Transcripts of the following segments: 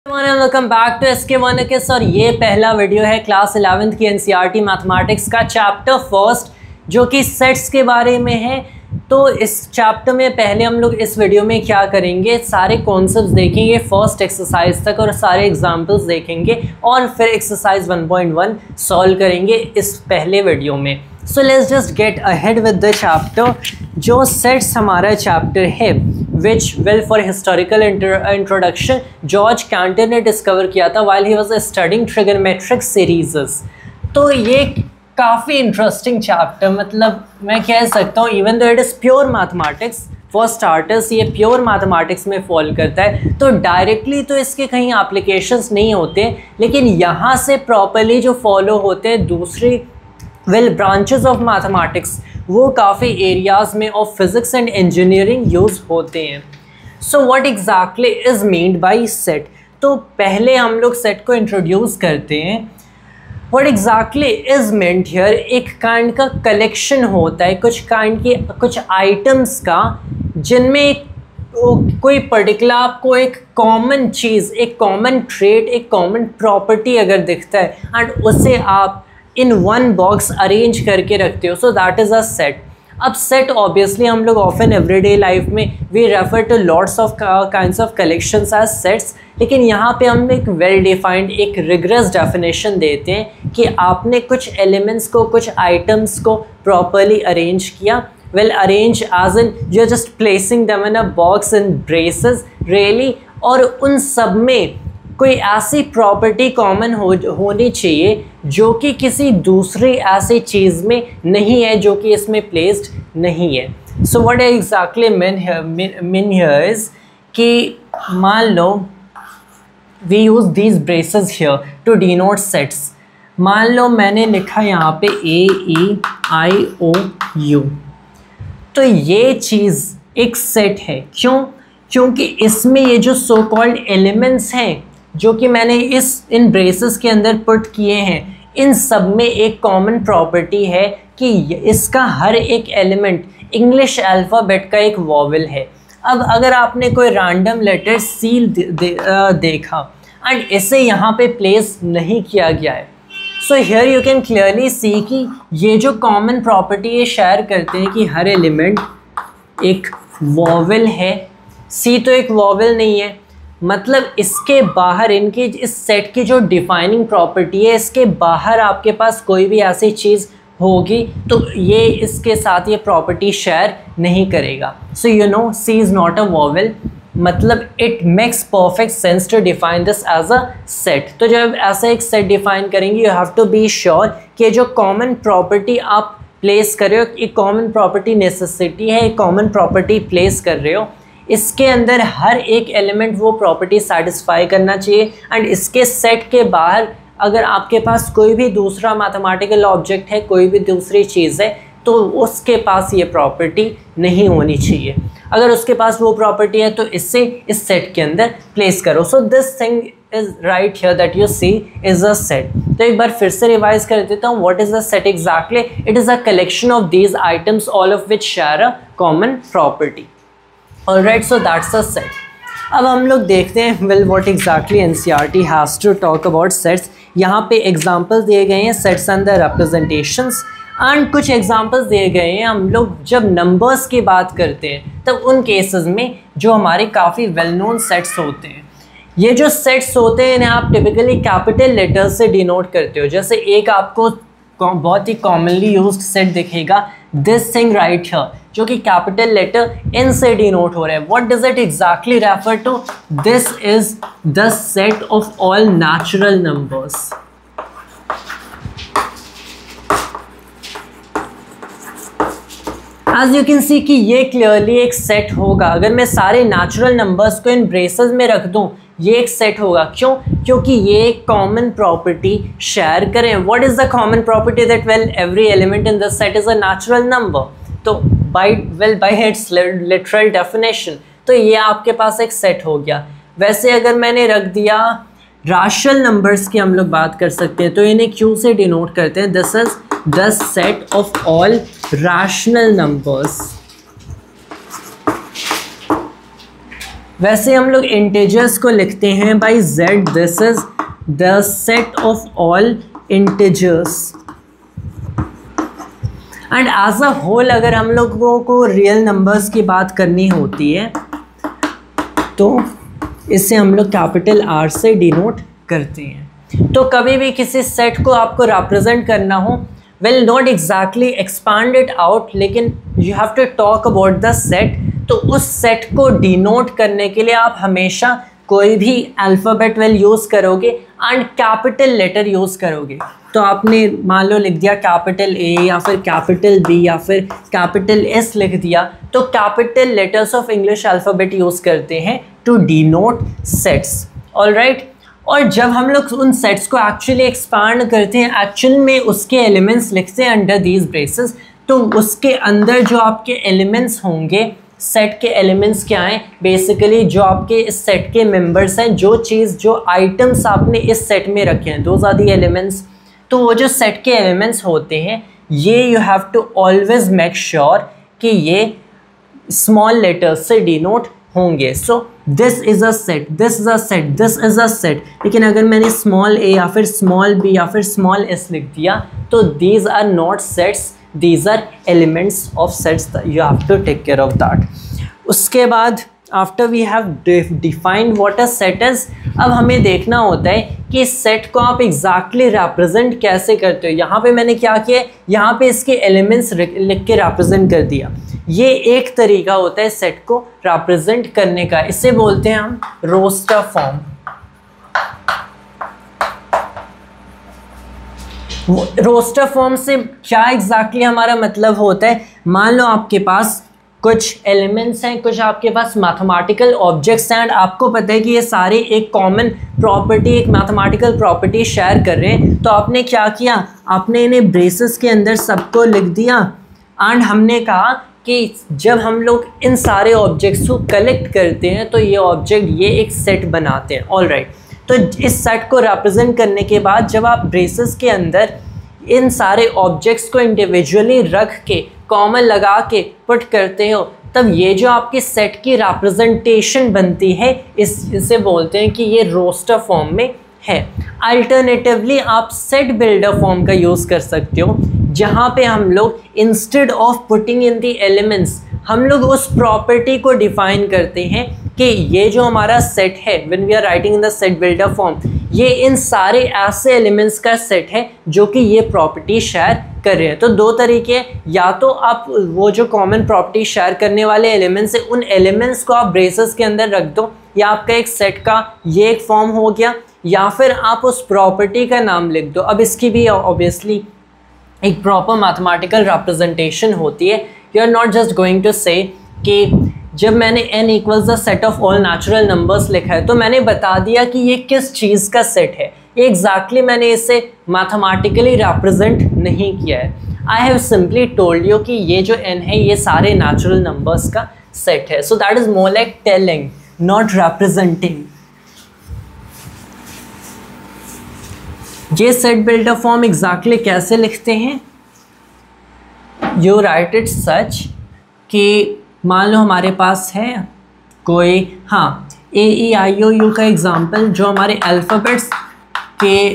Welcome back to SK1 और ये पहला वीडियो है क्लास 11th की NCERT मैथमेटिक्स का चैप्टर फर्स्ट जो कि सेट्स के बारे में है। तो इस चैप्टर में पहले हम लोग इस वीडियो में क्या करेंगे, सारे कॉन्सेप्ट्स देखेंगे फर्स्ट एक्सरसाइज तक और सारे एग्जांपल्स देखेंगे और फिर एक्सरसाइज 1.1 सॉल्व करेंगे इस पहले वीडियो में। So let's just get ahead with the chapter. जो सेट्स हमारा चैप्टर है which well for historical introduction George Cantor ने डिस्कवर किया था while he was studying trigonometric series. तो ये काफ़ी इंटरेस्टिंग चैप्टर, मतलब मैं कह सकता हूँ even though it is pure mathematics for starters, ये प्योर मैथमेटिक्स में फॉल करता है तो डायरेक्टली तो इसके कहीं एप्लीकेशंस नहीं होते, लेकिन यहाँ से प्रॉपरली जो फॉलो होते हैं दूसरी ब्रांचेस ऑफ मैथमेटिक्स वो काफ़ी एरियाज़ में of physics and engineering use होते हैं। So what exactly is meant by set. तो पहले हम लोग सेट को इंट्रोड्यूस करते हैं। What exactly is meant here, एक काइंड का कलेक्शन होता है कुछ आइटम्स का जिनमें कोई पर्टिकुलर आपको एक कॉमन चीज़, एक कॉमन ट्रेट, एक कॉमन प्रॉपर्टी अगर दिखता है एंड उसे आप इन वन बॉक्स अरेंज करके रखते हो, so that is a set. अब सेट ऑब्वियसली हम लोग ऑफन एवरीडे लाइफ में we refer to lots of kinds of collections as sets, लेकिन यहाँ पे हम एक वेल डिफाइंड एक रिग्रेस डेफिनेशन देते हैं कि आपने कुछ एलिमेंट्स को, कुछ आइटम्स को प्रॉपरली अरेंज किया। Well arrange as in you are just placing them in a box in braces really, और उन सब में कोई ऐसी प्रॉपर्टी कॉमन होनी चाहिए जो कि किसी दूसरी ऐसी चीज़ में नहीं है, जो कि इसमें प्लेस्ड नहीं है। So what exactly mean here is कि मान लो we use these braces here to denote sets. मान लो मैंने लिखा यहाँ पे AEIOU, तो ये चीज़ एक सेट है। क्यों? क्योंकि इसमें ये जो सो कॉल्ड एलिमेंट्स हैं जो कि मैंने इन ब्रेसेस के अंदर पुट किए हैं, इन सब में एक कॉमन प्रॉपर्टी है कि इसका हर एक एलिमेंट इंग्लिश अल्फ़ाबेट का एक वॉवेल है। अब अगर आपने कोई रैंडम लेटर सी देखा एंड इसे यहाँ पे प्लेस नहीं किया गया है, so here you can clearly see कि ये जो कॉमन प्रॉपर्टी ये शेयर करते हैं कि हर एलिमेंट एक वॉवेल है। सी तो एक वॉवेल नहीं है, मतलब इसके बाहर इनके इस सेट की जो डिफाइनिंग प्रॉपर्टी है, इसके बाहर आपके पास कोई भी ऐसी चीज़ होगी तो ये इसके साथ ये प्रॉपर्टी शेयर नहीं करेगा। So you know C is not a vowel, मतलब it makes perfect sense to define this as a set. तो जब ऐसा एक सेट डिफाइन करेंगे you have to be sure कि जो कॉमन प्रॉपर्टी आप प्लेस कर रहे हो, एक कॉमन प्रॉपर्टी नेसेसिटी है, एक कॉमन प्रॉपर्टी प्लेस कर रहे हो, इसके अंदर हर एक एलिमेंट वो प्रॉपर्टी सेटिस्फाई करना चाहिए एंड इसके सेट के बाहर अगर आपके पास कोई भी दूसरा मैथमेटिकल ऑब्जेक्ट है, कोई भी दूसरी चीज़ है, तो उसके पास ये प्रॉपर्टी नहीं होनी चाहिए। अगर उसके पास वो प्रॉपर्टी है तो इससे इस सेट के अंदर प्लेस करो। So this thing is right here that you see is a set. तो एक बार फिर से रिवाइज कर देता हूँ, what is a set exactly? It is a collection of these items all of which share a common property. Alright, so that's a set. अब हम लोग देखते हैं well what exactly NCERT has to talk about sets. यहाँ पे examples दिए गए हैं sets and the representations and कुछ एग्जाम्पल्स दिए गए हैं। हम लोग जब नंबर्स की बात करते हैं तब उन केसेस में जो हमारे काफ़ी वेल नोन सेट्स होते हैं, ये जो सेट्स होते हैं इन्हें आप टिपिकली कैपिटल लेटर्स से डिनोट करते हो। जैसे एक आपको बहुत ही कॉमनली यूज्ड सेट दिखेगा दिस थिंग राइट हियर, जो कि कैपिटल लेटर N से डिनोट हो रहा है। What does it exactly refer to? This is the set of all natural numbers. As you can see कि ये क्लियरली एक सेट होगा। अगर मैं सारे नेचुरल नंबर्स को इन ब्रेसेस में रख दूं ये एक सेट होगा। क्यों? क्योंकि ये एक कॉमन प्रॉपर्टी शेयर करें। What is the common property? That well every element in the set is a natural number. तो बाय इट्स लिटरल डेफिनेशन तो ये आपके पास एक सेट हो गया। वैसे अगर मैंने रख दिया रैशनल नंबर्स की हम लोग बात कर सकते हैं, तो इन्हें क्यू से डिनोट करते हैं। This is the set of all rational numbers. वैसे हम लोग इंटीजर्स को लिखते हैं by z, this is the set of all integers. And as a whole अगर हम लोगों को रियल नंबर्स की बात करनी होती है तो इसे हम लोग कैपिटल R से डिनोट करते हैं। तो कभी भी किसी सेट को आपको रिप्रेजेंट करना हो, will not exactly expand it out, लेकिन you have to talk about the set. तो उस सेट को डिनोट करने के लिए आप हमेशा कोई भी अल्फ़ाबेट वेल यूज़ करोगे एंड कैपिटल लेटर यूज़ करोगे। तो आपने मान लो लिख दिया कैपिटल A या फिर कैपिटल B या फिर कैपिटल S लिख दिया, तो capital letters of English alphabet use करते हैं टू डिनोट सेट्स, ऑलराइट। और जब हम लोग उन सेट्स को एक्चुअली एक्सपांड करते हैं, एक्चुअल में उसके एलिमेंट्स लिखते हैं अंडर दीज ब्रेसेस, तो उसके अंदर जो आपके एलिमेंट्स होंगे, सेट के एलिमेंट्स क्या हैं, बेसिकली जो आपके इस सेट के मेंबर्स हैं, जो चीज़ जो आइटम्स आपने इस सेट में रखे हैं, दोज आर द एलिमेंट्स। तो वो जो सेट के एलिमेंट्स होते हैं ये you have to always make sure कि ये स्मॉल लेटर्स से डिनोट होंगे। So this is a set, this is a set, this is a set. लेकिन अगर मैंने स्मॉल a या फिर स्मॉल b या फिर स्मॉल s लिख दिया तो these are not sets, these are elements of sets, you have to take care of that. उसके बाद after we have defined what a set is, अब हमें देखना होता है कि इस सेट को आप एग्जैक्टली रिप्रेजेंट कैसे करते हो। यहाँ पे मैंने क्या किया, यहाँ पे इसके एलिमेंट्स लिख के रिप्रेजेंट कर दिया। ये एक तरीका होता है सेट को रिप्रेजेंट करने का, इसे बोलते हैं हम रोस्टर फॉर्म। रोस्टर फॉर्म से क्या एग्जैक्टली हमारा मतलब होता है, मान लो आपके पास कुछ एलिमेंट्स हैं, कुछ आपके पास मैथमेटिकल ऑब्जेक्ट्स हैं, एंड आपको पता है कि ये सारे एक कॉमन प्रॉपर्टी, एक मैथमेटिकल प्रॉपर्टी शेयर कर रहे हैं। तो आपने क्या किया, आपने इन्हें ब्रेसेस के अंदर सबको लिख दिया एंड हमने कहा कि जब हम लोग इन सारे ऑब्जेक्ट्स को कलेक्ट करते हैं तो ये ऑब्जेक्ट ये एक सेट बनाते हैं, ऑलराइट। तो इस सेट को रिप्रेजेंट करने के बाद जब आप ब्रेसेस के अंदर इन सारे ऑब्जेक्ट्स को इंडिविजुअली रख के कॉमन लगा के पुट करते हो, तब ये जो आपके सेट की रिप्रेजेंटेशन बनती है इसे बोलते हैं कि ये रोस्टर फॉर्म में है। अल्टरनेटिवली आप सेट बिल्डर फॉर्म का यूज़ कर सकते हो, जहाँ पे हम लोग instead of putting in the elements हम लोग उस प्रॉपर्टी को डिफाइन करते हैं कि ये जो हमारा सेट है, when we are writing in the set builder form, ये इन सारे ऐसे एलिमेंट्स का सेट है जो कि ये प्रॉपर्टी शेयर कर रहे हैं। तो दो तरीके हैं, या तो आप वो जो कॉमन प्रॉपर्टी शेयर करने वाले एलिमेंट्स है उन एलिमेंट्स को आप ब्रेसेस के अंदर रख दो, या आपका एक सेट का ये एक फॉर्म हो गया, या फिर आप उस प्रॉपर्टी का नाम लिख दो। अब इसकी भी ऑब्वियसली एक प्रॉपर मैथमेटिकल रिप्रेजेंटेशन होती है। You are not just going to say कि जब मैंने n equals the set of all natural numbers लिखा है तो मैंने बता दिया कि ये किस चीज़ का सेट है, एग्जैक्टली मैंने इसे मैथमेटिकली रिप्रेजेंट नहीं किया है। I have simply told you कि ये जो n है ये सारे नेचुरल नंबर्स का सेट है। सो that is more like telling, not representing. ये सेट बिल्डर फॉर्म एग्जैक्टली कैसे लिखते हैं, यू राइट इट सच कि मान लो हमारे पास है कोई, हाँ, AEIOU का एग्जाम्पल, जो हमारे अल्फ़ाबेट्स के,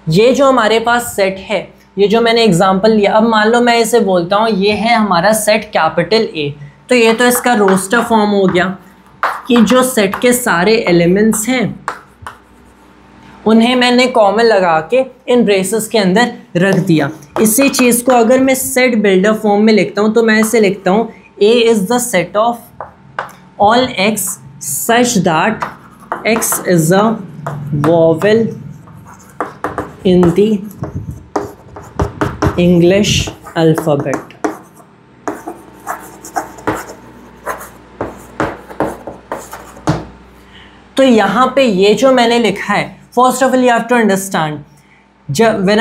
ये जो हमारे पास सेट है, ये जो मैंने एग्जाम्पल लिया, अब मान लो मैं इसे बोलता हूँ ये है हमारा सेट कैपिटल A, तो ये तो इसका रोस्टर फॉर्म हो गया कि जो सेट के सारे एलिमेंट्स हैं उन्हें मैंने कॉमन लगा के इन ब्रेसेस के अंदर रख दिया। इसी चीज़ को अगर मैं सेट बिल्डर फॉर्म में लिखता हूँ तो मैं इसे लिखता हूँ A is the set of all x such that x is a vowel in the English alphabet। तो यहाँ पे ये जो मैंने लिखा है, first of all you have to understand, जब when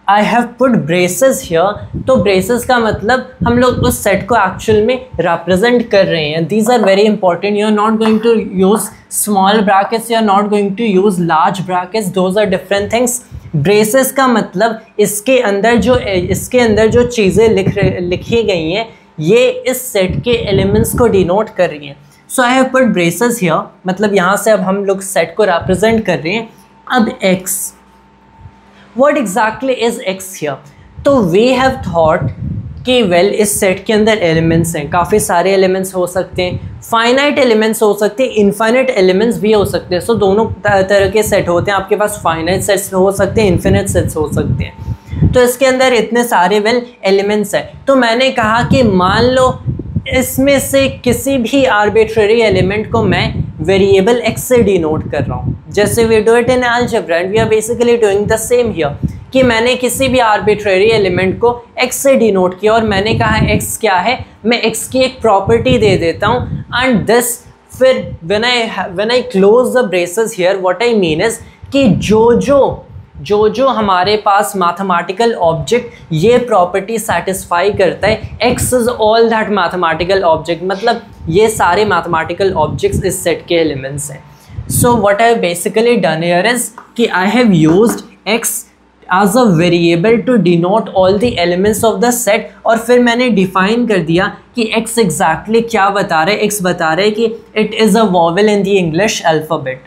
I have put braces here, तो ब्रेसेस का मतलब हम लोग उस सेट को एक्चुअल में रिप्रेजेंट कर रहे हैं। These are very important, you are not going to use small brackets, you are not going to use large brackets, those are different things. Braces का मतलब इसके अंदर जो चीज़ें लिखी गई हैं ये इस सेट के एलिमेंट्स को डिनोट कर रही हैं। So I have put braces here, मतलब यहाँ से अब हम लोग सेट को रिप्रेजेंट कर रहे हैं। अब x, what exactly is x here? तो वी हैव थॉट कि वेल इस सेट के अंदर एलिमेंट्स हैं, काफ़ी सारे एलिमेंट्स हो सकते हैं, फाइनाइट एलिमेंट्स हो सकते हैं, इनफाइनाइट एलिमेंट्स भी हो सकते हैं। सो दोनों तरह के सेट होते हैं, आपके पास फाइनाइट सेट्स हो सकते हैं, इनफिनिट सेट्स हो सकते हैं। तो इसके अंदर इतने सारे वेल एलिमेंट्स हैं। तो मैंने कहा कि मान लो इसमें से किसी भी आर्बिट्रेरी एलिमेंट को मैं वेरिएबल x से डिनोट कर रहा हूँ, जैसे we do it in algebra and we are basically doing the same here, कि मैंने किसी भी आर्बिट्रेरी एलिमेंट को x से डिनोट किया और मैंने कहा x क्या है, मैं x की एक प्रॉपर्टी दे देता हूँ। एंड दिस फिर when I close the braces here, what I mean is कि जो हमारे पास मैथमेटिकल ऑब्जेक्ट ये प्रॉपर्टी सेटिस्फाई करता है, x is all that mathematical object, मतलब ये सारे मैथमेटिकल ऑब्जेक्ट्स इस सेट के एलिमेंट्स हैं। So what I have basically done here is कि I have used x as a variable to denote all the elements of the set, और फिर मैंने डिफाइन कर दिया कि x exactly क्या बता रहा है। x बता रहा है कि it is a vowel in the English alphabet.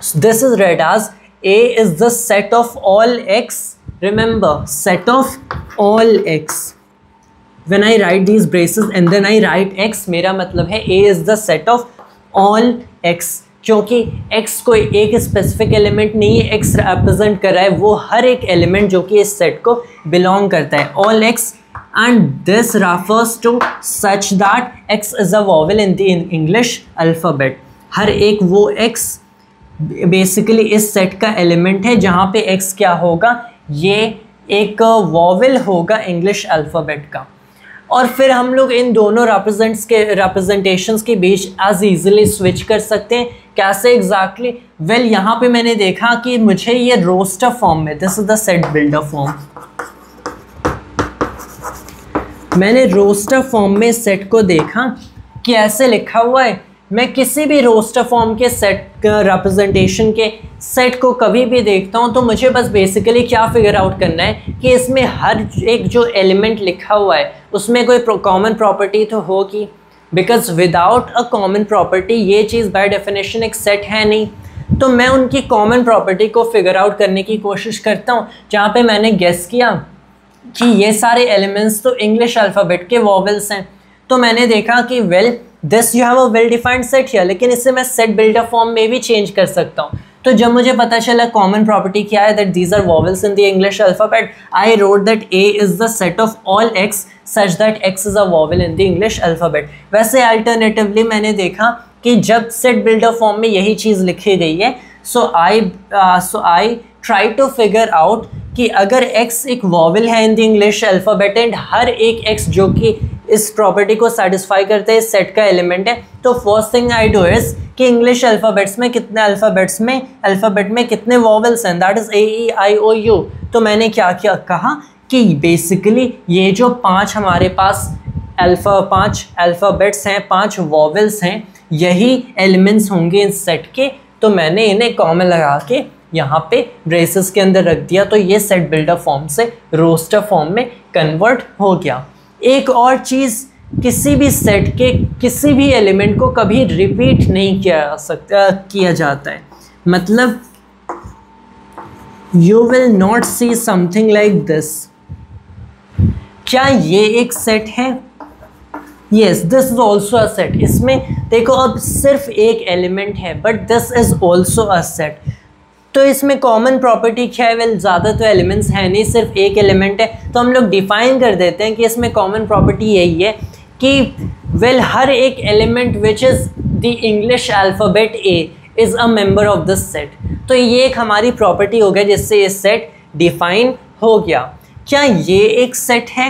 So this is read as A is the set of all x. Remember, set of all x. When I write these braces and then I write x, मेरा मतलब है A is the set of all x, क्योंकि x कोई एक specific element नहीं है, x represent कर रहा है वो हर एक एलिमेंट जो कि इस सेट को बिलोंग करता है, all x, and this refers to such that x is a vowel in the English alphabet. हर एक वो x बेसिकली इस सेट का एलिमेंट है जहाँ पे x क्या होगा, ये एक वॉवेल होगा इंग्लिश अल्फ़ाबेट का। और फिर हम लोग इन दोनों रिप्रेजेंटेशंस के बीच एज ईजिली स्विच कर सकते हैं। कैसे एग्जैक्टली? वेल यहाँ पे मैंने देखा कि मुझे ये रोस्टर फॉर्म में, this is the set builder form, मैंने रोस्टर फॉर्म में सेट को देखा कि ऐसे लिखा हुआ है। मैं किसी भी रोस्टर फॉर्म के सेट रिप्रेजेंटेशन के सेट को कभी भी देखता हूँ तो मुझे बस बेसिकली क्या फिगर आउट करना है कि इसमें हर एक जो एलिमेंट लिखा हुआ है उसमें कोई कॉमन प्रॉपर्टी तो होगी, because without a common property ये चीज़ बाय डेफिनेशन एक सेट है नहीं। तो मैं उनकी कॉमन प्रॉपर्टी को फिगर आउट करने की कोशिश करता हूँ, जहाँ पे मैंने गेस किया कि ये सारे एलिमेंट्स तो इंग्लिश अल्फ़ाबेट के वॉवेल्स हैं। तो मैंने देखा कि well this you have a well defined set here, लेकिन इसे मैं सेट बिल्डर फॉर्म में भी चेंज कर सकता हूँ। तो जब मुझे पता चला कॉमन प्रॉपर्टी क्या है, that these are vowels in the English alphabet, I wrote that A is the set of all x such that x is a vowel in the English alphabet. वैसे अल्टरनेटिवली मैंने देखा कि जब set builder form में यही चीज़ लिखी गई है, so I try to figure out कि अगर x एक वॉवेल है in the English alphabet and हर एक x जो कि इस प्रॉपर्टी को सेटिस्फाई करते हैं इस सेट का एलिमेंट है, तो first thing I do is कि इंग्लिश अल्फ़ाबेट्स में कितने अल्फ़ाबेट में कितने वॉवेल्स हैं, दैट इज़ A-E-I-O-U। तो मैंने क्या कहा कि बेसिकली ये जो पांच हमारे पास पांच अल्फ़ाबेट्स हैं, पांच वॉवेल्स हैं, यही एलिमेंट्स होंगे इस सेट के। तो मैंने इन्हें कॉमन लगा के यहाँ पे ब्रेसेस के अंदर रख दिया, तो ये सेट बिल्डर फॉर्म से रोस्टर फॉर्म में कन्वर्ट हो गया। एक और चीज़, किसी भी सेट के किसी भी एलिमेंट को कभी रिपीट नहीं किया जाता है, मतलब you will not see something like this. क्या ये एक सेट है? Yes, this is also a set. इसमें देखो अब सिर्फ एक एलिमेंट है but this is also a set. तो इसमें कॉमन प्रॉपर्टी क्या है? वेल ज़्यादा तो एलिमेंट्स है नहीं, सिर्फ एक एलिमेंट है, तो हम लोग डिफाइन कर देते हैं कि इसमें कॉमन प्रॉपर्टी यही है कि वेल हर एक element which is the English alphabet A is a member of this set. तो ये एक हमारी प्रॉपर्टी हो गया जिससे ये सेट डिफाइन हो गया। क्या ये एक सेट है?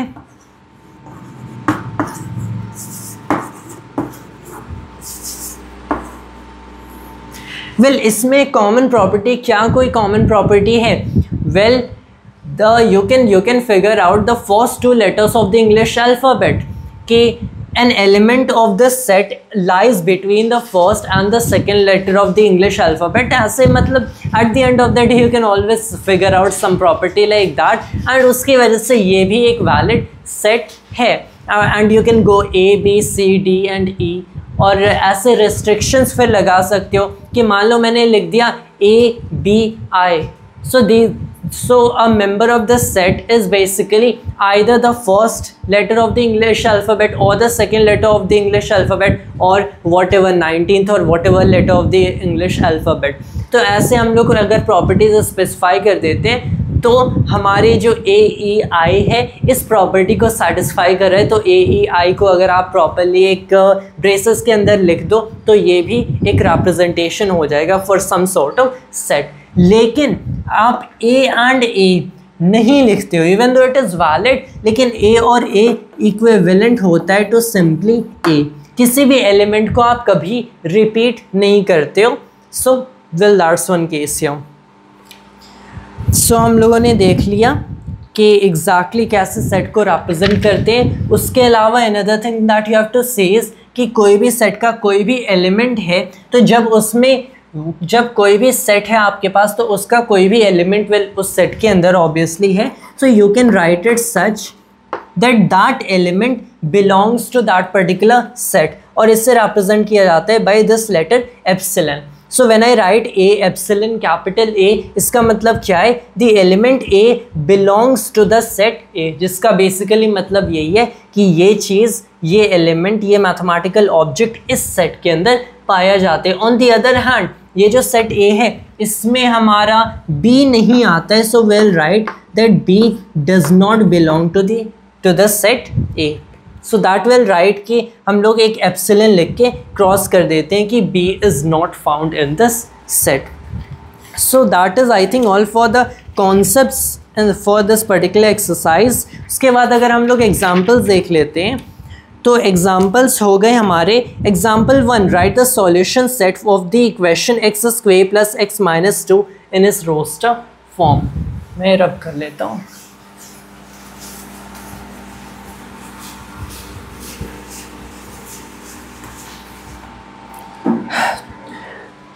वेल इसमें कॉमन प्रॉपर्टी, क्या कोई कॉमन प्रॉपर्टी है? Well you can figure out the first two letters of the English alphabet कि an element of the set lies between the first and the second letter of the English alphabet। ऐसे मतलब at the end of the day you can always figure out some property like that, and उसकी वजह से ये भी एक valid set है। And you can go A B C D and E, और ऐसे restrictions फिर लगा सकते हो कि मान लो मैंने लिख दिया A B I, so a member of the set is basically either the first letter of the English alphabet or the second letter of the English alphabet or whatever 19th or whatever letter of the English alphabet. तो ऐसे हम लोग अगर properties specify कर देते हैं तो हमारे जो A E I है इस प्रॉपर्टी को सेटिस्फाई कर रहे हैं, तो A E I को अगर आप प्रॉपरली एक ब्रेसेस के अंदर लिख दो तो ये भी एक रिप्रेजेंटेशन हो जाएगा for some sort of set. लेकिन आप A एंड A नहीं लिखते हो even though it is valid, लेकिन A और A इक्विवेलेंट होता है टू सिंपली A। किसी भी एलिमेंट को आप कभी रिपीट नहीं करते हो। So well that's one case here. So हम लोगों ने देख लिया कि एग्जैक्टली कैसे सेट को रिप्रेजेंट करते हैं। उसके अलावा another thing that you have to say is कि कोई भी सेट का कोई भी एलिमेंट है तो जब कोई भी सेट है आपके पास तो उसका कोई भी एलिमेंट विल उस सेट के अंदर ऑब्वियसली है, so you can write it such that element belongs to that particular set, और इससे रिप्रेजेंट किया जाता है by this letter epsilon. So when I write A epsilon capital A, इसका मतलब क्या है, the element A belongs to the set A, जिसका बेसिकली मतलब यही है कि ये चीज़, ये एलिमेंट, ये मैथमेटिकल ऑब्जेक्ट इस सेट के अंदर पाया जाते हैं। ऑन द अदर हैंड ये जो सेट A है इसमें हमारा B नहीं आता है, so well write that B does not belong to the set A। So that will write कि हम लोग एक एप्सिलॉन लिख के क्रॉस कर देते हैं कि B is not found in this set. So that is I think all for the concepts and for this particular exercise. उसके बाद अगर हम लोग एग्जाम्पल्स देख लेते हैं तो एग्जाम्पल्स हो गए हमारे। Example 1, right the solution set of the equation x square plus x minus 2 इन इस रोस्टर फॉर्म। मैं रब कर लेता हूँ।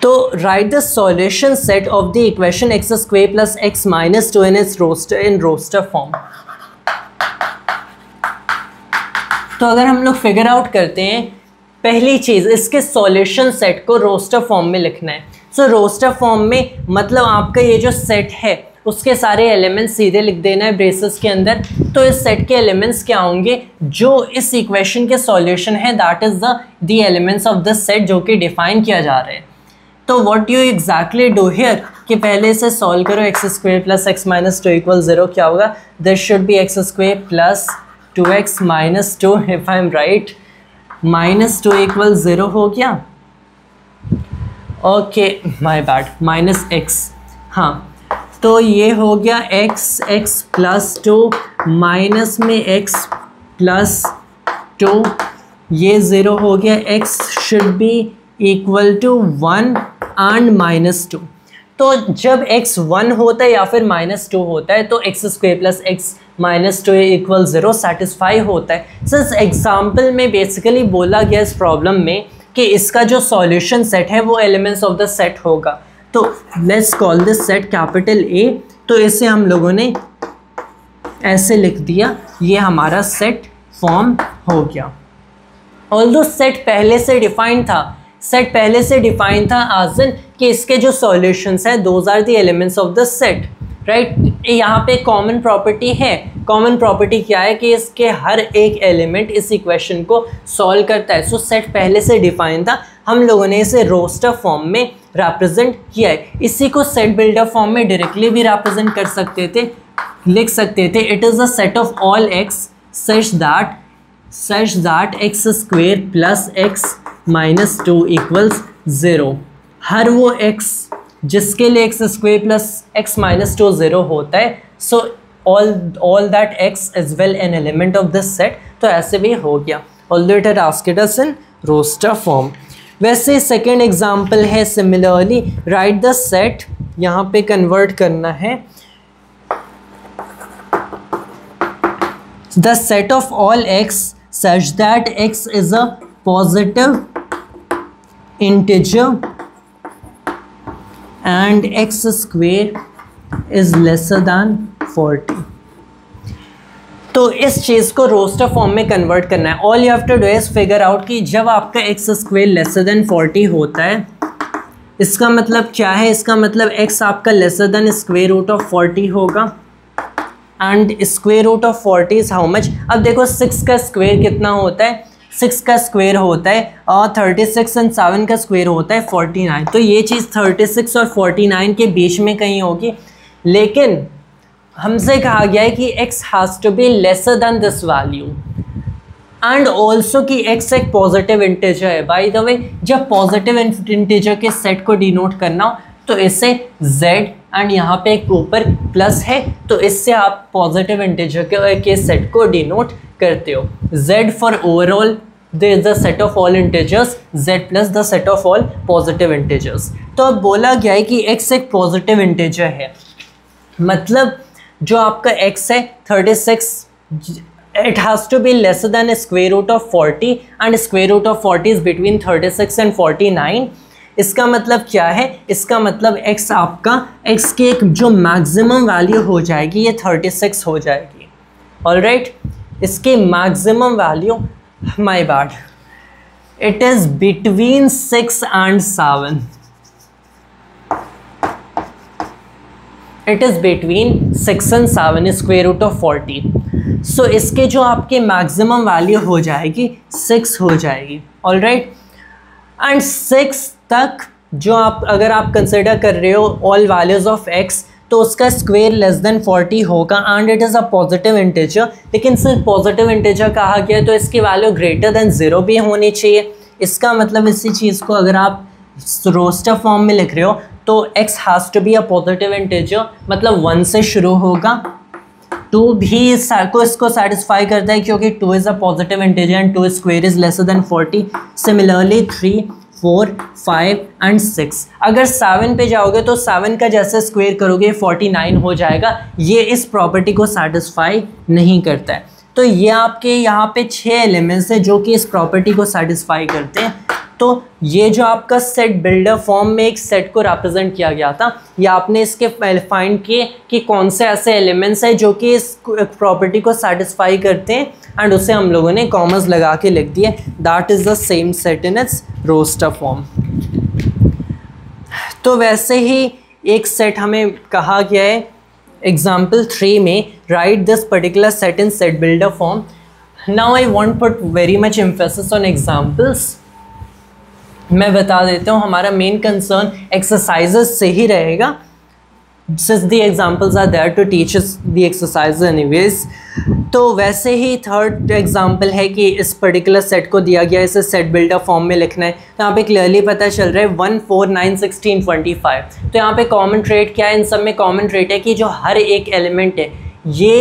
तो right the solution set of the equation x square plus x minus 2 इन इस रोस्टर फॉर्म। तो अगर हम लोग फिगर आउट करते हैं, पहली चीज़ इसके सॉल्यूशन सेट को रोस्टर फॉर्म में लिखना है। सो रोस्टर फॉर्म में मतलब आपका ये जो सेट है उसके सारे एलिमेंट्स सीधे लिख देना है ब्रेसेस के अंदर। तो इस सेट के एलिमेंट्स क्या होंगे, जो इस इक्वेशन के सॉल्यूशन है, that is the elements of this set जो कि डिफाइन किया जा रहा है। तो what you exactly do here कि पहले इसे सॉल्व करो, x square plus x minus 2 equal 0 क्या होगा, this should be x square plus 2x minus 2 if I am right, minus 2 equal 0 हो गया। Okay my bad, minus x, हाँ तो ये हो गया x प्लस 2 माइनस में x प्लस 2, ये 0 हो गया, x should be equal to 1 and minus 2। तो जब x 1 होता है या फिर माइनस 2 होता है तो x square plus x minus 2 equal 0 satisfy होता है। सो इस एग्जाम्पल में बेसिकली बोला गया इस प्रॉब्लम में कि इसका जो सॉल्यूशन सेट है वो एलिमेंट्स ऑफ द सेट होगा। तो let's call this set capital A। तो इसे हम लोगों ने ऐसे लिख दिया, ये हमारा सेट फॉर्म हो गया। ऑल्दो सेट पहले से डिफाइंड था, सेट पहले से डिफाइन था एज इन कि इसके जो सॉल्यूशंस हैं those are the elements of the set, right. यहाँ पे कॉमन प्रॉपर्टी है, कॉमन प्रॉपर्टी क्या है कि इसके हर एक एलिमेंट इस इक्वेशन को सॉल्व करता है। सो सेट पहले से डिफाइन था, हम लोगों ने इसे रोस्टर फॉर्म में रिप्रेजेंट किया है। इसी को सेट बिल्डर फॉर्म में डायरेक्टली भी रिप्रेजेंट कर सकते थे, लिख सकते थे it is a set of all x such that x square plus x minus 2 equals 0। हर वो x जिसके लिए x square plus x minus 2 0 होता है, so all that x is well an element of this set. तो ऐसे भी हो गया, although it had asked us in roster form. वैसे सेकेंड एग्जाम्पल है सिमिलरली, राइट द सेट, यहाँ पे कन्वर्ट करना है, the set of all x such that x is a positive integer and x square is lesser than 40। तो इस चीज़ को roster form में कन्वर्ट करना है। All you have to do is figure out कि जब आपका एक्स स्क्वेयर लेसर देन 40 होता है, इसका मतलब क्या है, इसका मतलब x आपका lesser than square root of 40 होगा and square root of 40 is how much. अब देखो 6 का स्क्वेयर कितना होता है, 6 का स्क्वेयर होता है और 36 एंड 7 का स्क्वेयर होता है 49। तो ये चीज़ 36 और 49 के बीच में कहीं होगी, लेकिन हमसे कहा गया है कि x has to be lesser than this value and also कि x एक पॉजिटिव इंटीजर है। बाय द वे, जब पॉजिटिव इंटीजर के सेट को डिनोट करना हो तो इससे z एंड यहाँ पे एक ऊपर प्लस है, तो इससे आप पॉजिटिव इंटीजर के सेट को डिनोट करते हो। z for overall there is the set of all integers, z plus the set of all positive integers। तो अब बोला गया है कि x एक पॉजिटिव इंटीजर है, मतलब जो आपका x है 36, it has to be lesser than square root of 40 and square root of 40 is between 36 and 49। इसका मतलब क्या है, इसका मतलब x आपका x की एक जो मैक्सिमम वैल्यू हो जाएगी ये 36 हो जाएगी। ऑलराइट, इसकी maximum value, my bad, it is between 6 and 7। It is between 6 and 7 square root of 40। So इसके जो आपके मैक्सिमम वैल्यू हो जाएगी 6 हो जाएगी। ऑलराइट, एंड 6 तक जो आप अगर आप कंसिडर कर रहे हो ऑल वैल्यूज़ ऑफ x, तो उसका स्क्वेयर लेस देन 40 होगा and it is a positive integer. लेकिन सिर्फ पॉजिटिव इंटीजर कहा गया है तो इसकी वैल्यू ग्रेटर देन 0 भी होनी चाहिए। इसका मतलब इसी चीज़ को अगर आप रोस्टर फॉर्म में लिख रहे हो तो x has to be a positive integer, मतलब 1 से शुरू होगा। 2 भी इसको सेटिस्फाई करता है क्योंकि 2 is a positive integer and 2 square is lesser than 40। Similarly 3, 4, 5 and 6। अगर 7 पे जाओगे तो 7 का जैसे स्क्वेयर करोगे 49 हो जाएगा। ये इस प्रॉपर्टी को सेटिस्फाई नहीं करता है। तो ये आपके यहाँ पे 6 एलिमेंट्स हैं जो कि इस प्रॉपर्टी को सेटिस्फाई करते हैं। तो ये जो आपका सेट बिल्डर फॉर्म में एक सेट को रिप्रेजेंट किया गया था, या आपने इसके फाइंड किए कि कौन से ऐसे एलिमेंट्स हैं जो कि इस प्रॉपर्टी को सेटिस्फाई करते हैं एंड उसे हम लोगों ने कॉमर्स लगा के लिख दिए। That is the same set in its roster form. तो वैसे ही एक सेट हमें कहा गया है एग्जाम्पल 3 में, right this particular set in set builder form. Now I want put very much emphasis on examples. मैं बता देता हूँ, हमारा मेन कंसर्न एक्सरसाइजेस से ही रहेगा, since the examples are there to teach us the exercises anyways। तो वैसे ही third example है कि इस पर्टिकुलर सेट को दिया गया है, इसे सेट बिल्डर फॉर्म में लिखना है। तो यहाँ पे क्लियरली पता चल रहा है 1, 4, 9, 16, 25। तो यहाँ पे कॉमन ट्रेट क्या है, इन सब में कॉमन ट्रेट है कि जो हर एक एलिमेंट है ये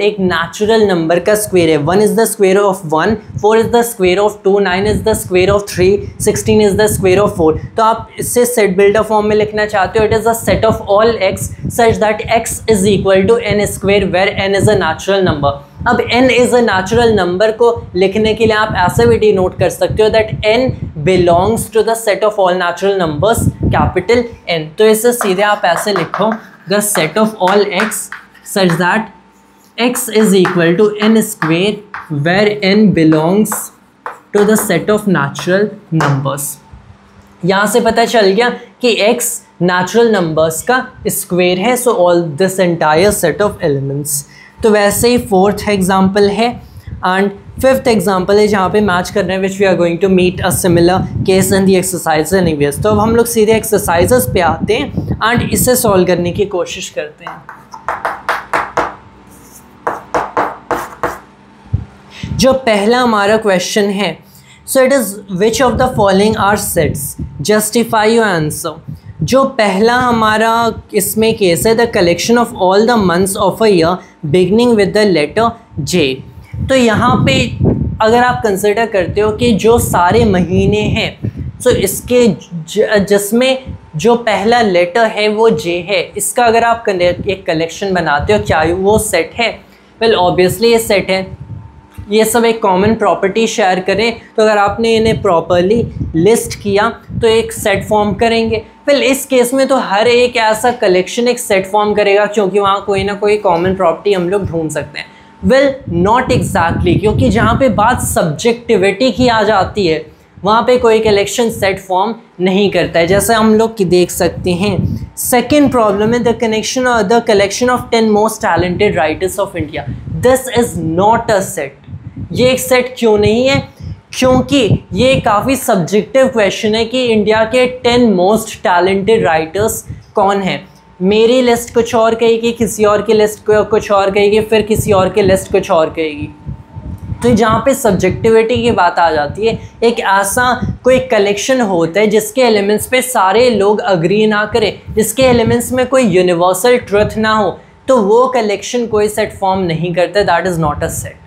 एक नेचुरल नंबर का स्क्वेयर है। 1 is the square of 1, 4 is the square of 2, 9 is the square of 3, 16 is the square of 4। तो आप इससे सेट बिल्डर फॉर्म में लिखना चाहते हो, it is a set of all x such that x is equal to n square where n is a natural number. अब n is a natural number को लिखने के लिए आप ऐसे भी डिनोट कर सकते हो that n belongs to the set of all natural numbers, capital N। तो इसे सीधे आप ऐसे लिखो, the set of all x such that x is equal to n square where n belongs to the set of natural numbers। यहाँ से पता चल गया कि x नेचुरल नंबर्स का स्क्वेयर है, so all this entire set of elements. तो वैसे ही फोर्थ एग्जाम्पल है एंड फिफ्थ एग्जाम्पल है जहाँ पे मैच कर रहे हैं, which we are going to meet a similar case in the exercise anyways. तो अब हम लोग सीधे एक्सरसाइजेस पे आते हैं एंड इसे सॉल्व करने की कोशिश करते हैं। जो पहला हमारा क्वेश्चन है, so it is which of the following are sets, justify your answer. जो पहला हमारा इसमें केस है, the collection of all the months of a year beginning with the letter J. तो यहाँ पे अगर आप कंसिडर करते हो कि जो सारे महीने हैं, सो इसके जिसमें जो पहला लेटर है वो जे है, इसका अगर आप एक कलेक्शन बनाते हो, क्या वो सेट है? वेल ऑब्वियसली ये सेट है। ये सब एक कॉमन प्रॉपर्टी शेयर करें, तो अगर आपने इन्हें प्रॉपरली लिस्ट किया तो एक सेट फॉर्म करेंगे। फिर इस केस में तो हर एक ऐसा कलेक्शन एक सेट फॉर्म करेगा, क्योंकि वहाँ कोई ना कोई कॉमन प्रॉपर्टी हम लोग ढूंढ सकते हैं। वेल नॉट एग्जैक्टली, क्योंकि जहाँ पे बात सब्जेक्टिविटी की आ जाती है वहाँ पे कोई कलेक्शन सेट फॉर्म नहीं करता है, जैसे हम लोग की देख सकते हैं। सेकेंड प्रॉब्लम है the collection of 10 most talented writers of India, this is not a set. ये एक सेट क्यों नहीं है? क्योंकि ये काफ़ी सब्जेक्टिव क्वेश्चन है कि इंडिया के 10 मोस्ट टैलेंटेड राइटर्स कौन हैं। मेरी लिस्ट कुछ और कहेगी, किसी और की लिस्ट कुछ और कहेगी, फिर किसी और की लिस्ट कुछ और कहेगी। तो जहाँ पे सब्जेक्टिविटी की बात आ जाती है, एक ऐसा कोई कलेक्शन होता है जिसके एलिमेंट्स पे सारे लोग अग्री ना करें, जिसके एलिमेंट्स में कोई यूनिवर्सल ट्रुथ ना हो, तो वो कलेक्शन कोई सेट फॉर्म नहीं करता, that is not a set.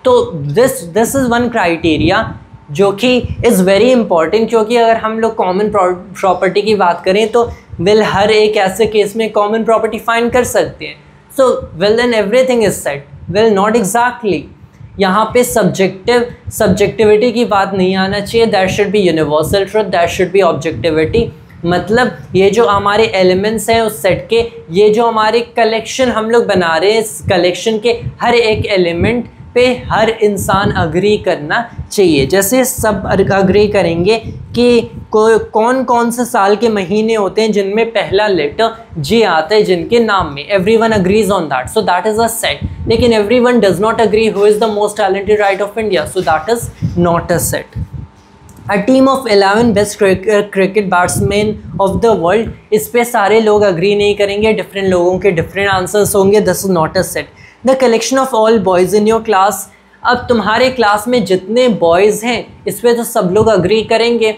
तो दिस इज़ वन क्राइटेरिया जो कि इज़ वेरी इंपॉर्टेंट, क्योंकि अगर हम लोग कॉमन प्रॉपर्टी की बात करें तो हर एक ऐसे केस में कॉमन प्रॉपर्टी फाइंड कर सकते हैं। So then everything is set, not exactly. यहाँ पे सब्जेक्टिविटी की बात नहीं आना चाहिए, that should be universal truth, that should be objectivity. मतलब ये जो हमारे एलिमेंट्स हैं उस सेट के, ये जो हमारे कलेक्शन हम लोग बना रहे हैं, इस कलेक्शन के हर एक एलिमेंट पे हर इंसान अग्री करना चाहिए। जैसे सब अग्री करेंगे कि कौन कौन से साल के महीने होते हैं जिनमें पहला लेटर जी आता है जिनके नाम में, everyone agrees on that, so that is a set. लेकिन everyone does not agree who is the most talented writer of India, so that is not a set. A team of 11 best cricket batsman of the world, इस पे सारे लोग agree नहीं करेंगे, different लोगों के different answers होंगे, this is not a set. The collection of all boys in your class, अब तुम्हारे क्लास में जितने बॉयज़ हैं इस पर तो सब लोग अग्री करेंगे।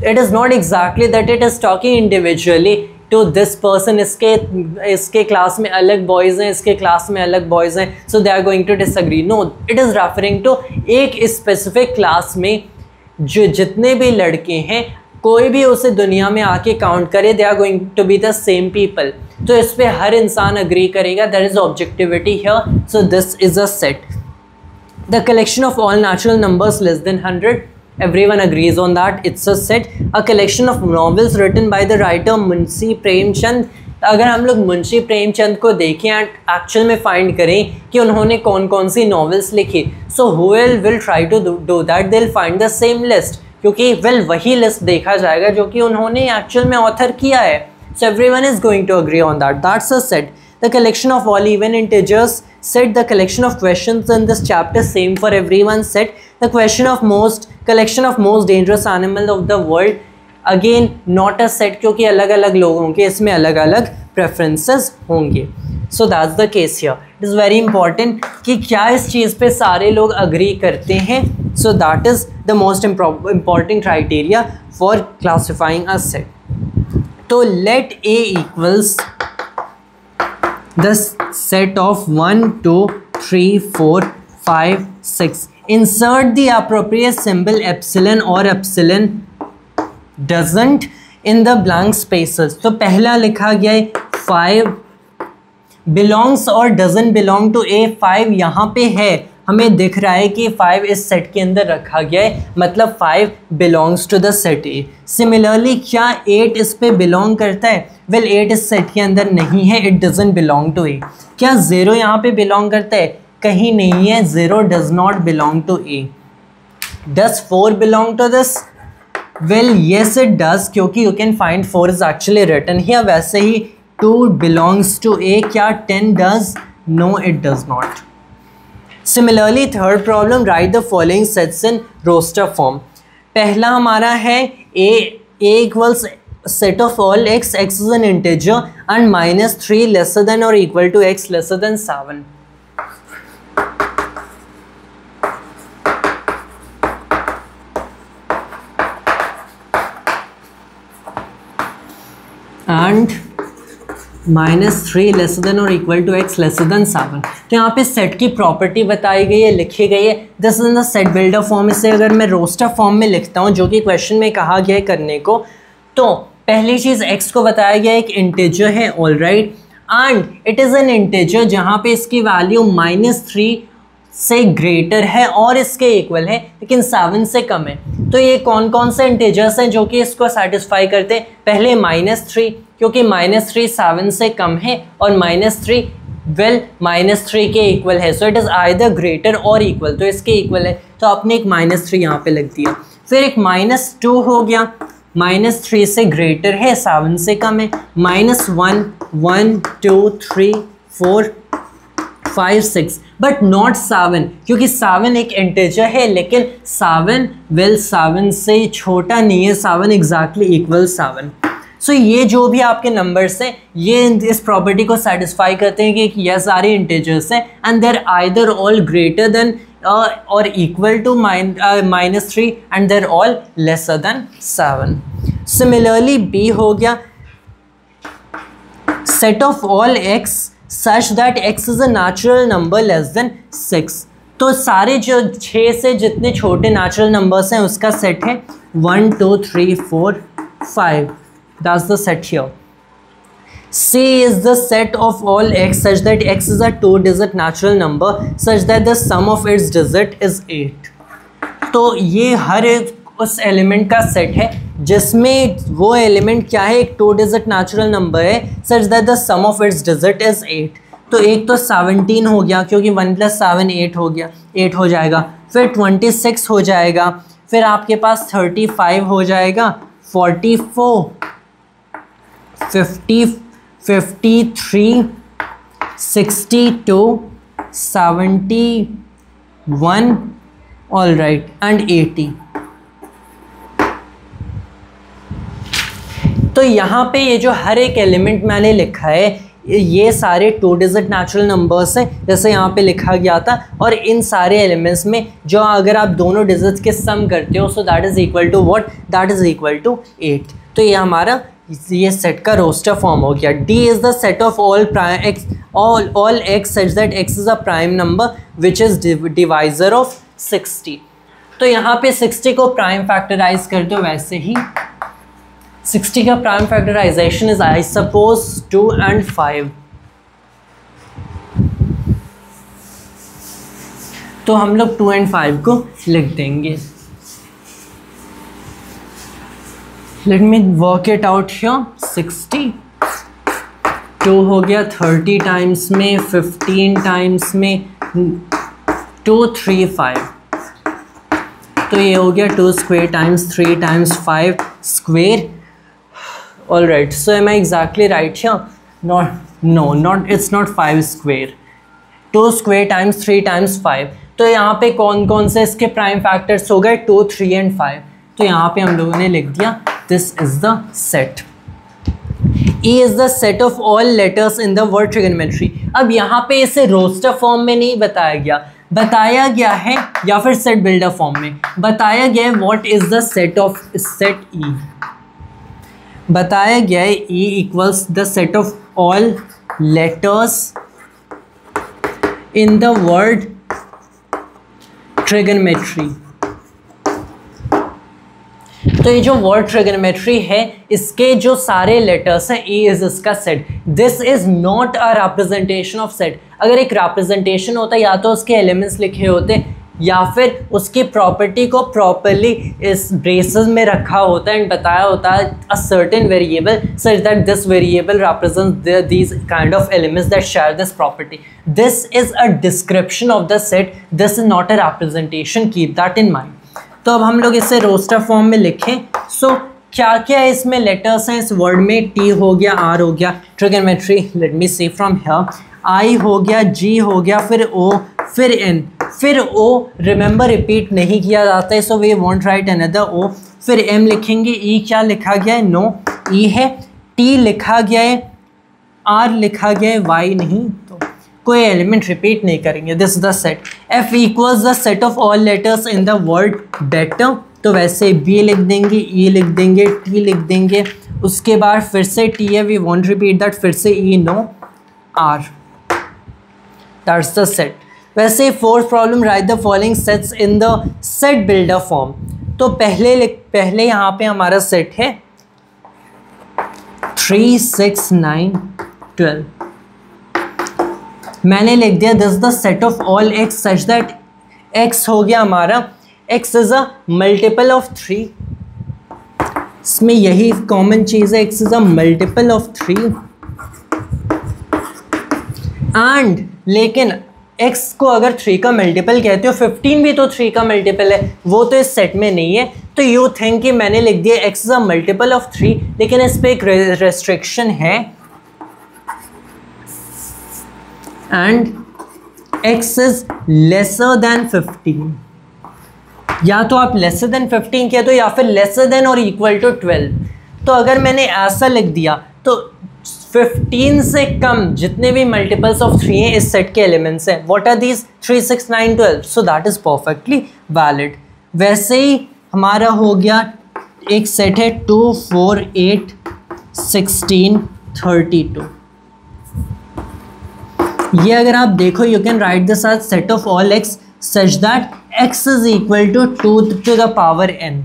It is not exactly that it is talking individually to this person, इसके क्लास में अलग बॉयज़ हैं, इसके क्लास में अलग बॉयज़ हैं, so they are going to disagree. No, it is referring to एक स्पेसिफिक क्लास में जो जितने भी लड़के हैं, कोई भी उसे दुनिया में आके काउंट करे, they are going to be the same people. तो इस पे हर इंसान अग्री करेगा, that is objectivity here, so this is a set. The collection of all natural numbers less than 100, everyone agrees on that, it's a set. A collection of novels written by the writer Munshi Premchand, अगर हम लोग मुंशी प्रेमचंद को देखें and actual में find करें कि उन्होंने कौन कौन सी नॉवेल्स लिखी, so who will try to do that, they will find the same list, क्योंकि वही लिस्ट देखा जाएगा जो कि उन्होंने एक्चुअल में ऑथर किया है। So everyone is going to agree on that, that's a set. The collection of all even integers set. The collection of questions in this chapter same for everyone set. The collection of most dangerous animal of the world, again not a set, क्योंकि अलग अलग लोगों के इसमें अलग अलग preferences होंगे। So that's the case here. It is very important कि क्या इस चीज़ पे सारे लोग agree करते हैं। So that is the most important criteria for classifying a set. तो let A equals the set of 1 2 3 4 5 6, insert the appropriate symbol epsilon or epsilon doesn't in the blank spaces। तो पहला लिखा गया है 5 belongs और doesn't belong to A। 5 यहाँ पे है, हमें दिख रहा है कि 5 इस सेट के अंदर रखा गया है, मतलब 5 belongs to the set A। Similarly क्या 8 इस पे बिलोंग करता है? वेल 8 इस सेट के अंदर नहीं है, it doesn't belong to A। क्या 0 यहाँ पे बिलोंग करता है? कहीं नहीं है, 0 does not belong to A। Does 4 belong to this? Well yes it does, क्योंकि you can find 4 is actually written here. वैसे ही 2 बिलोंग्स टू A, क्या 10 does? No, it does not. Similarly, third problem, write the following sets in roster form. पहला हमारा है A equals set of all x is an integer and -3 lesser than or equal to x lesser than 7. And -3 less than और equal to x less than 7। तो यहाँ पे set की property बताई गई है, लिखी गई है, this is the set builder form. इसे अगर मैं रोस्टर फॉर्म में लिखता हूँ, जो कि क्वेश्चन में कहा गया है करने को, तो पहली चीज़ x को बताया गया एक इंटीजर है, all right, and it is an integer जहाँ पे इसकी वैल्यू -3 से ग्रेटर है और इसके इक्वल है, लेकिन 7 से कम है। तो ये कौन कौन से इंटीजर्स हैं जो कि इसको सेटिस्फाई करते हैं? पहले -3, क्योंकि -3 7 से कम है और -3 वेल -3 के इक्वल है, so it is either greater और इक्वल, तो इसके इक्वल है, तो आपने एक -3 यहाँ पे लिख दिया। फिर एक -2 हो गया, -3 से ग्रेटर है, 7 से कम है, -1 1 2 3 4 5 6 बट नॉट 7, क्योंकि 7 एक इंटीजर है, लेकिन 7 से छोटा नहीं है, 7 एग्जैक्टली इक्वल 7। सो ये जो भी आपके नंबर्स हैं ये इस प्रॉपर्टी को सेटिस्फाई करते हैं कि ये सारे इंटीजर्स हैं and there either all greater than और equal to -3 and there all lesser than 7। Similarly B हो गया, set of all x such that x is a natural number less than 6। तो सारे जो 6 से जितने छोटे नेचुरल नंबर्स हैं उसका सेट है 1 2 3 4 5। That's the set here. C is the set of all x such that x is a 2-digit natural number such that the sum of its digit is 8. तो ये हर एक उस एलिमेंट का set है जिसमें वो एलिमेंट क्या है, एक 2-digit नेचुरल नंबर है such that the sum of its digit is 8। तो एक तो 17 हो गया क्योंकि 1 + 7 8 हो गया, 8 हो जाएगा, फिर 26 हो जाएगा, फिर आपके पास 35 हो जाएगा, 44 50 53 62 71 ऑल राइट एंड 80। तो यहाँ पे ये जो हर एक एलिमेंट मैंने लिखा है ये सारे 2-digit नेचुरल नंबर्स हैं जैसे यहाँ पे लिखा गया था, और इन सारे एलिमेंट्स में जो अगर आप दोनों डिजिट्स के सम करते हो so that is equal to what, that is equal to 8। तो ये हमारा ये सेट का रोस्टर फॉर्म हो गया। D is the set of all x such that x is a prime number which is divisor of 60। तो यहाँ पे 60 को प्राइम फैक्टराइज कर दो, वैसे ही 60 का prime factorization is I suppose 2 and 5। तो हम लोग 2 and 5 को लिख देंगे। Let me work it out here. 60 2 हो गया 30 टाइम्स में, 15 टाइम्स में, 2 3 5। तो ये हो गया 2 square times 3 times 5 square। All right, so am I exactly right here? It's not 5 square. 2 square times 3 times 5। तो यहाँ पे कौन कौन से इसके प्राइम फैक्टर्स हो गए, 2 3 and 5। तो यहाँ पे हम लोगों ने लिख दिया this is the set. E is the set of all letters in the word trigonometry। अब यहाँ पे इसे रोस्टर फॉर्म में नहीं बताया गया, बताया गया है या फिर सेट बिल्डर फॉर्म में बताया गया है। What is the set of set E? बताया गया है E equals the set of all letters in the word trigonometry. तो ये जो वर्ड ट्रिगोनोमेट्री है इसके जो सारे लेटर्स हैं E इज इसका set. This is not a representation of set. अगर एक रिप्रेजेंटेशन होता या तो उसके एलिमेंट्स लिखे होते या फिर उसकी प्रॉपर्टी को प्रॉपरली इस ब्रेसेस में रखा होता है एंड बताया होता है a certain variable such that this variable represents these kind of elements that share this property. This is a description of the set, this is not a representation, keep that in mind. तो अब हम लोग इसे roster form में लिखें। सो क्या क्या इसमें लेटर्स हैं इस वर्ड में? T हो गया, R हो गया, trigonometry, let me see from here, I हो गया, G हो गया, फिर O, फिर N, फिर O रिमेंबर रिपीट नहीं किया जाता है so we want write another O, फिर M लिखेंगे, E क्या लिखा गया है? नो E है, T लिखा गया है, R लिखा गया है, Y नहीं, तो कोई एलिमेंट रिपीट नहीं करेंगे। This the set. F equals the set of all letters in the word better. तो वैसे B लिख देंगे, E लिख देंगे, T लिख देंगे, उसके बाद फिर से T है, वी वॉन्ट रिपीट दैट, फिर से E, no, R, that's the set. वैसे fourth problem, write the following sets in the set builder form. तो पहले यहाँ पे हमारा सेट है 3 6 9 12। मैंने लिख दिया this the set of all x such that x हो गया हमारा, x is a multiple of 3। इसमें यही कॉमन चीज़ है, x is a multiple of 3 and लेकिन x को अगर 3 का मल्टीपल कहते हो, 15 भी तो 3 का मल्टीपल है, वो तो इस सेट में नहीं है। तो यू थिंक कि मैंने लिख दिया x is a multiple of 3, लेकिन इस पे एक रेस्ट्रिक्शन है and x is lesser then 15। या तो आप लेसर देन 15 कह दो या फिर लेसर देन और इक्वल टू 12। तो अगर मैंने ऐसा लिख दिया तो 15 से कम जितने भी मल्टीपल्स ऑफ 3 हैं इस सेट के एलिमेंट्स हैं। What are these? 3, 6, 9, 12। So that is perfectly valid. वैसे ही हमारा हो गया एक सेट है 2, 4, 8, 16, 32। ये अगर आप देखो, you can write this as set of all x such that x is equal to 2 to the power n.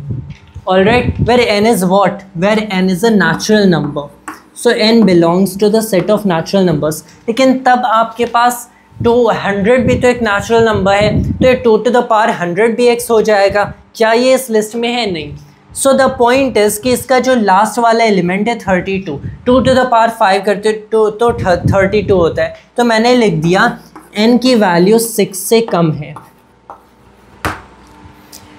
Alright, where n is what? Where n is a natural number. So n belongs to the set of natural numbers. लेकिन तब आपके पास 200 भी तो एक natural number है, तो ये 2 to the power 100 भी x हो जाएगा। क्या ये इस लिस्ट में है? नहीं। सो द पॉइंट इज कि इसका जो लास्ट वाला एलिमेंट है 32, 2 to the power 5 करते तो 32 होता है। तो मैंने लिख दिया n की वैल्यू 6 से कम है।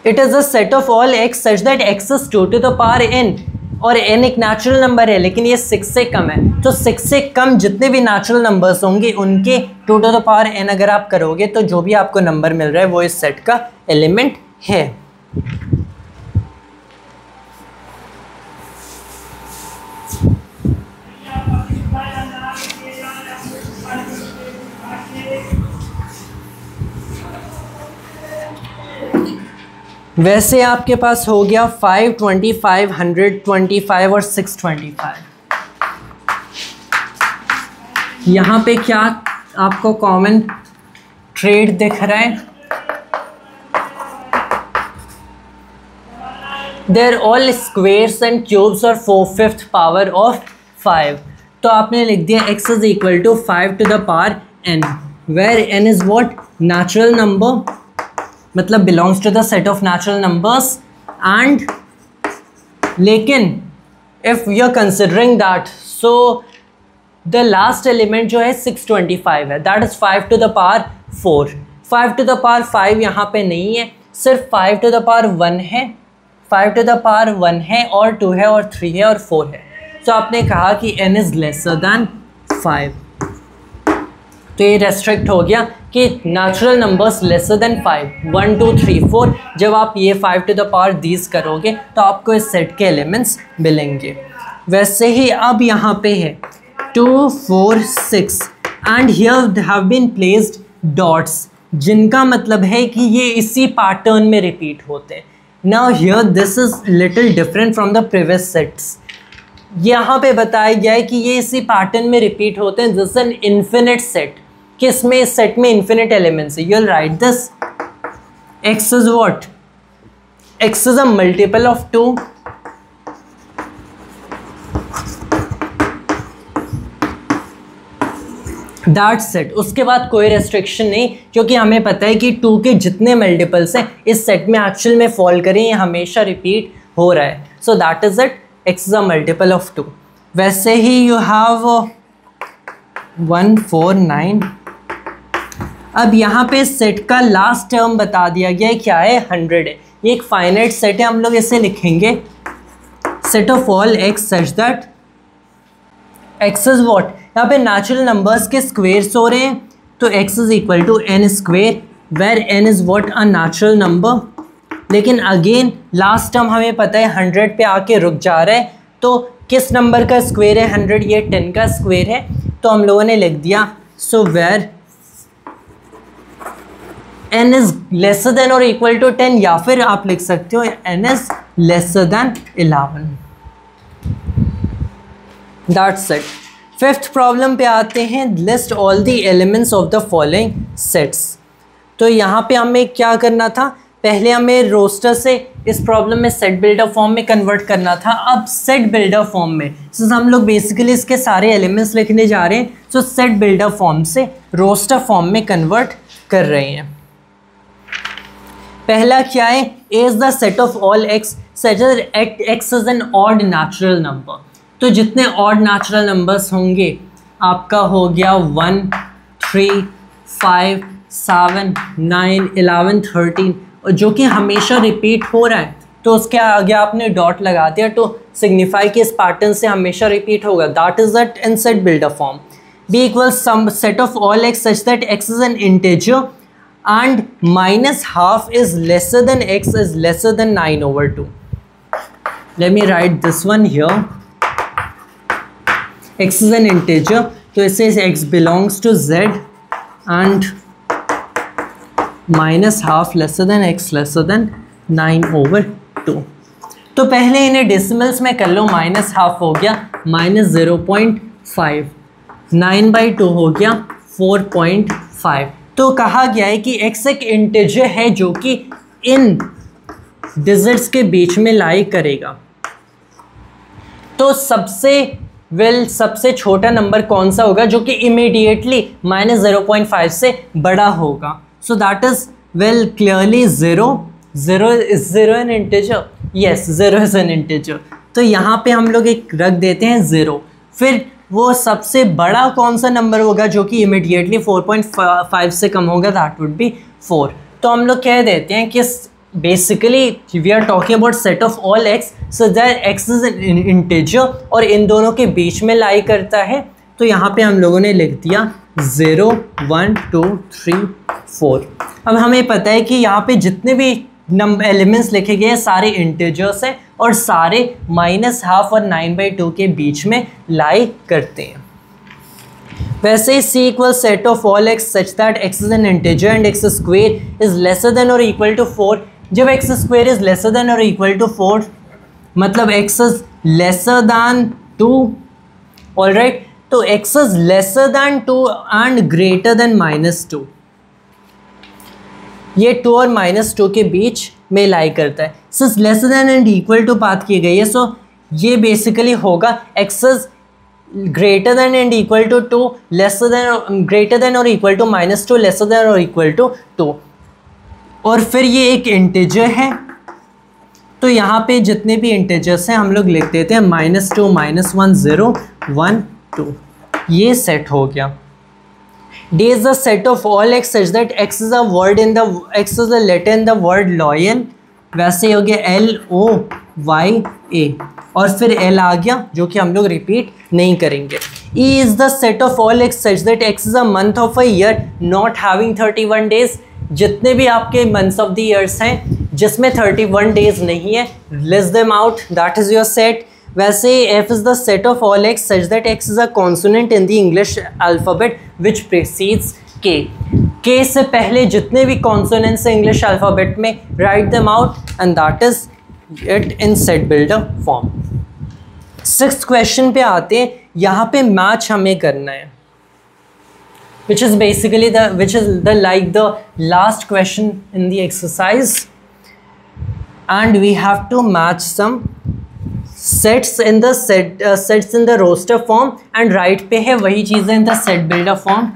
It is a set of all x such that x is 2 to the power n, और n एक नेचुरल नंबर है लेकिन ये 6 से कम है। तो 6 से कम जितने भी नेचुरल नंबर्स होंगे उनके 2 to the power n अगर आप करोगे तो जो भी आपको नंबर मिल रहा है वो इस सेट का एलिमेंट है। वैसे आपके पास हो गया 525, 125 और 625। यहाँ पे क्या आपको कॉमन ट्रेड दिख रहा है? There all squares and cubes और 4/5 पावर ऑफ 5। तो आपने लिख दिया x is equal to 5 to the power n, where n is what? Natural number, मतलब belongs to the set of natural numbers. And लेकिन if you are considering that, so the last element जो है 625 है, that is 5 to the power 4। 5 to the power 5 यहाँ पे नहीं है, सिर्फ 5 to the power 1 है, 5 to the power 1 है और 2 है और 3 है और 4 है। तो आपने कहा कि n इज लेसर दैन 5, तो ये रेस्ट्रिक्ट हो गया कि नेचुरल नंबर्स लेसर देन 5, 1, 2, 3, 4। जब आप ये 5 to the power दीज करोगे तो आपको इस सेट के एलिमेंट्स मिलेंगे। वैसे ही अब यहाँ पे है 2, 4, 6 and here have been placed dots, जिनका मतलब है कि ये इसी पैटर्न में रिपीट होते हैं। Now here this is little different from the previous sets. यहाँ पे बताया गया है कि ये इसी पैटर्न में रिपीट होते हैं। दिस एन इन्फिनिट सेट, किसमें? इस सेट में इन्फिनिट एलिमेंट्स है। You'll right this x is what? x is a multiple of 2, that set. उसके बाद कोई रेस्ट्रिक्शन नहीं, क्योंकि हमें पता है कि 2 के जितने मल्टीपल्स हैं इस सेट में एक्चुअल में फॉल करें, ये हमेशा रिपीट हो रहा है। सो that is it, x is a multiple of 2। वैसे ही यू हैव 1, 4, 9। अब यहाँ पे सेट का लास्ट टर्म बता दिया गया है, क्या है? 100 है। ये एक फाइनाइट सेट है, हम लोग इसे लिखेंगे set of all x such that x is what? यहाँ पे नेचुरल नंबर्स के स्क्वेयर्स हो रहे हैं, तो x is equal to n square, where n is what? A natural number. लेकिन अगेन लास्ट टर्म हमें पता है 100 पे आके रुक जा रहा है, तो किस नंबर का स्क्वेयर है 100? ये 10 का स्क्वेयर है। तो हम लोगों ने लिख दिया so where n is lesser than और इक्वल टू 10, या फिर आप लिख सकते हो n is lesser than 11। That's it. Fifth problem पे आते हैं, list all the elements of the following sets. तो यहाँ पे हमें क्या करना था? पहले हमें रोस्टर से इस प्रॉब्लम में सेट बिल्डर फॉर्म में कन्वर्ट करना था। अब सेट बिल्डर फॉर्म में हम लोग बेसिकली इसके सारे एलिमेंट्स लिखने जा रहे हैं, सो सेट बिल्डर फॉर्म से रोस्टर फॉर्म में कन्वर्ट कर रहे हैं। पहला क्या है? A is the set of all x such that x is an odd natural number. तो जितने ऑड नेचुरल नंबर्स होंगे, आपका हो गया 1, 3, 5, 7, 9, 11, 13, जो कि हमेशा रिपीट हो रहा है, तो उसके आगे आपने डॉट लगा दिया तो सिग्निफाई कि इस पैटर्न से हमेशा रिपीट होगा. That is that in set builder form. B equals some set of all x such that x is an integer and minus half is lesser than x is lesser than 9/2. Let me write this one here. X is an integer, so it says x belongs to z and minus half lesser than x lesser than 9/2. तो पहले इन्हें decimals में कर लो. Minus half हो गया -0.5, 9/2 हो गया 4.5. तो कहा गया है कि x एक इंटीजर है जो कि इन डिजिट्स के बीच में लाई करेगा. तो सबसे छोटा नंबर कौन सा होगा जो कि इमीडिएटली -0.5 से बड़ा होगा. सो that is clearly 0. 0 N integer. Yes, 0 is an integer. तो यहाँ पे हम लोग एक रख देते हैं 0. फिर वो सबसे बड़ा कौन सा नंबर होगा जो कि इमीडिएटली 4.5 से कम होगा. That would be 4. तो हम लोग कह देते हैं कि basically we are talking about set of all x so that x is an integer और इन दोनों के बीच में लाई करता है. तो यहाँ पे हम लोगों ने लिख दिया 0, 1, 2, 3, 4. अब हमें पता है कि यहाँ पे जितने भी नंबर एलिमेंट्स लिखे गए हैं सारे इंटीजर्स हैं और सारे -12 और 9/2 के बीच में लाई करते हैं. वैसे ही C equals set of all x such that x is an integer and x square is lesser than or equal to 4. जब x square is lesser than or equal to 4 मतलब x is lesser than 2. alright, तो x is lesser than 2 and greater than -2. ये 2 और -2 के बीच में lie करता है. So lesser than and equal to बात की गई है. सो ये बेसिकली होगा x is greater than and equal to 2, lesser than greater than और इक्वल टू -2, लेसर देन और इक्वल टू 2. और फिर ये एक इंटीजर है. तो यहाँ पे जितने भी इंटीजर्स हैं हम लोग लिख देते हैं -2, -1, 0, 1, 2. ये सेट हो गया. D is the set of all x such that x is a letter in the word loyal. वैसे हो गया LOYA और फिर L आ गया जो कि हम लोग रिपीट नहीं करेंगे. E is the set of all x such that x is a month of a year not having 31 days. जितने भी आपके months of the years हैं जिसमें 31 days नहीं है, list them out. That is your set. वैसे f is the set of all x such that x is a consonant in the English alphabet which precedes k. k से पहले जितने भी consonants हैं English alphabet में write them out and that is it in set builder form. 6th question पे आते हैं. यहाँ पे मैच हमें करना है which is basically the last question in the exercise and we have to match some sets in the roster form and right पे है वही चीज़ें in the set builder form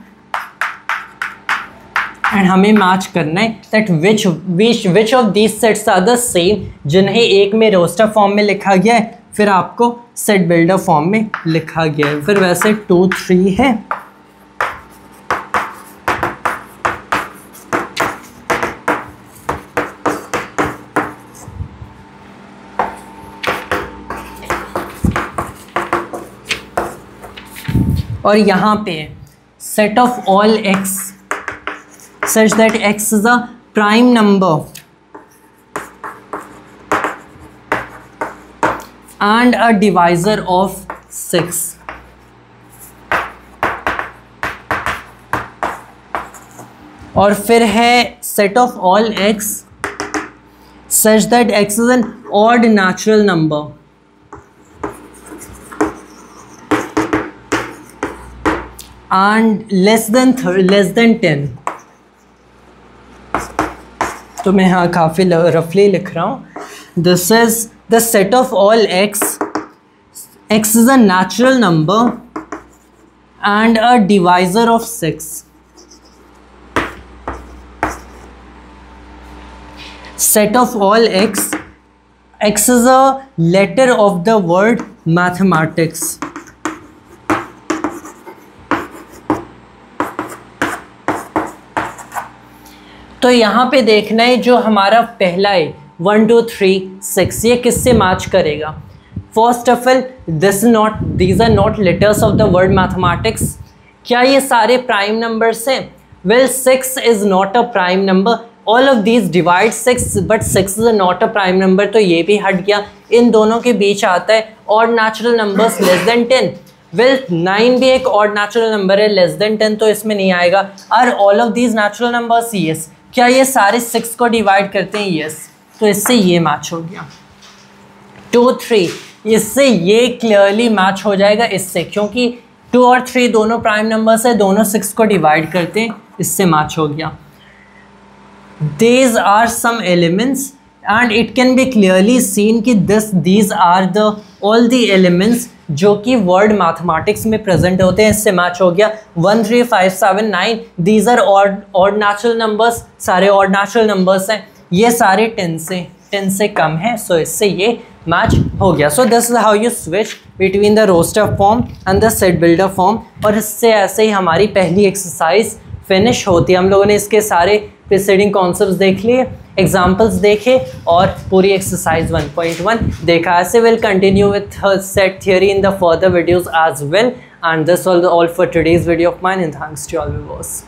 and हमें मैच करना है that which of these sets are the same. जिन्हें एक में roster form में लिखा गया है फिर आपको set builder form में लिखा गया है. फिर वैसे 2, 3 है. और यहाँ पे set of all x such that x is a prime number and a divisor of 6. और फिर है set of all x such that x is an odd natural number and less than 10. तो मैं यहाँ काफ़ी रफली लिख रहा हूँ. This is the set of all x. X is a natural number and a divisor of 6. Set of all x. X is a letter of the word mathematics. तो यहाँ पे देखना है जो हमारा पहला है 1 2 3 6 ये किससे मैच करेगा। First of all these are not letters of the word mathematics. क्या ये सारे प्राइम नंबर्स हैं? Well 6 is not a prime number. All of these divide 6 but 6 is not a prime number, तो ये भी हट गया। इन दोनों के बीच आता है odd natural numbers less than 10। Well 9 भी एक ऑड नेचुरल नंबर है लेस देन 10, तो इसमें नहीं आएगा। Are all of these natural numbers? Yes. क्या ये सारे 6 को डिवाइड करते हैं? यस। तो इससे ये मैच हो गया। 2 3 इससे ये क्लियरली मैच हो जाएगा इससे, क्योंकि 2 और 3 दोनों प्राइम नंबर्स है, दोनों 6 को डिवाइड करते हैं, इससे मैच हो गया। These are some elements and it can be clearly seen कि these are the all the elements जो कि वर्ड मैथमेटिक्स में प्रेजेंट होते हैं, इससे मैच हो गया। 1 3 5 7 9 these are odd natural numbers, सारे odd natural numbers हैं, ये सारे 10 से कम है, सो इससे ये मैच हो गया। So this is how you switch between the roster form and the set builder form. और इससे ऐसे ही हमारी पहली एक्सरसाइज फिनिश होती है। हम लोगों ने इसके सारे प्रीसीडिंग कॉन्सेप्ट्स देख लिए, एग्जाम्पल्स देखे और पूरी एक्सरसाइज 1.1 देखा। ऐसे will continue with set theory in the further videos as well, and this was all for today's video of mine, and thanks to all viewers.